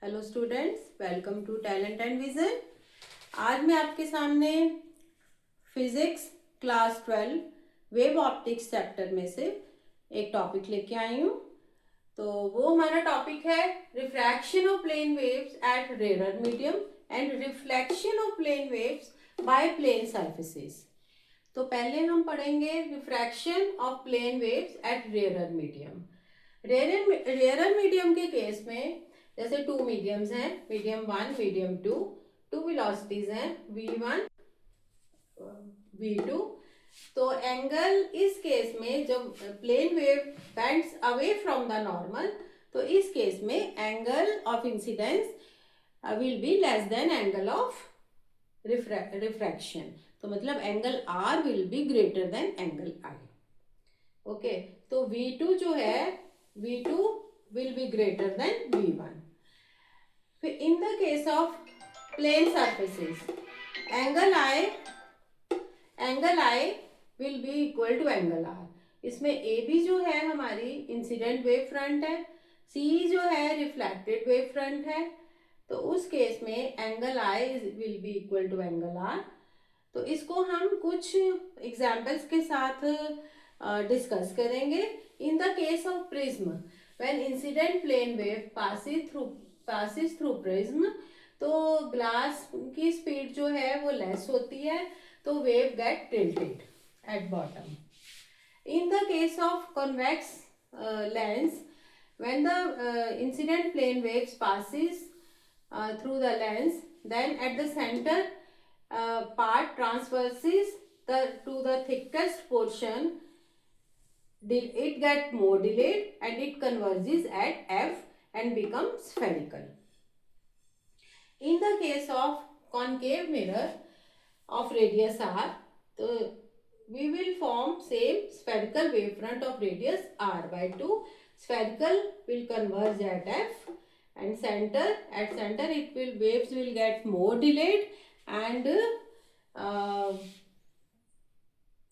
Hello students, welcome to talent and vision. आज मैं आपके सामने physics class 12 wave optics chapter में से एक टॉपिक लेके आई हूँ। तो वो हमारा टॉपिक है refraction of plane waves at rare medium and reflection of plane waves by plane surfaces. तो पहले हम पढ़ेंगे refraction of plane waves at rare medium. Rare medium के केस में जैसे टू मीडियम्स हैं, मीडियम 1 मीडियम 2, टू वेलोसिटीज हैं v1 v2। तो एंगल इस केस में जब plane wave bends away from the normal, तो इस केस में angle of incidence will be less than angle of refraction. तो मतलब angle r will be greater than angle I। Okay, तो v2 जो है v2 will be greater than v1. फिर in the case of plane surfaces, angle I will be equal to angle R. इसमें AB जो है हमारी incident wave front है, CE जो है रिफ्लेक्टेड वेव फ्रंट है। तो उस केस में angle I will be equal to angle R। तो इसको हम कुछ एग्जाम्पल्स के साथ डिस्कस करेंगे। In the case of prism, when incident plane wave passes through prism, तो ग्लास की स्पीड जो है वो लेस होती है, तो wave get tilted at bottom. In the case of convex lens, when the incident plane waves passes through the lens, then at the center part transverses to the thickest portion, it gets more delayed and it converges at F and becomes spherical. In the case of concave mirror of radius R, so we will form same spherical wavefront of radius R by 2. Spherical will converge at F, and at center waves will get more delayed and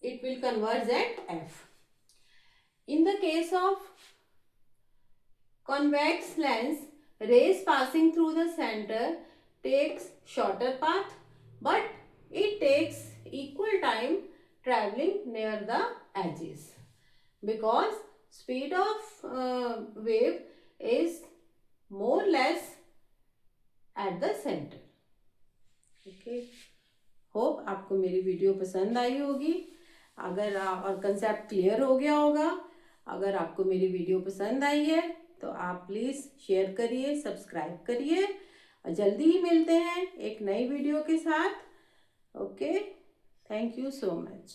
it will converge at F. In the case of convex lens, rays passing through the center takes shorter path, but it takes equal time traveling near the edges because speed of wave is more less at the center. Okay, hope आपको मेरी video पसंद आई होगी। अगर और concept clear हो गया होगा। अगर आपको मेरी वीडियो पसंद आई है तो आप प्लीज़ शेयर करिए, सब्सक्राइब करिए और जल्दी ही मिलते हैं एक नई वीडियो के साथ। Okay, thank you so much.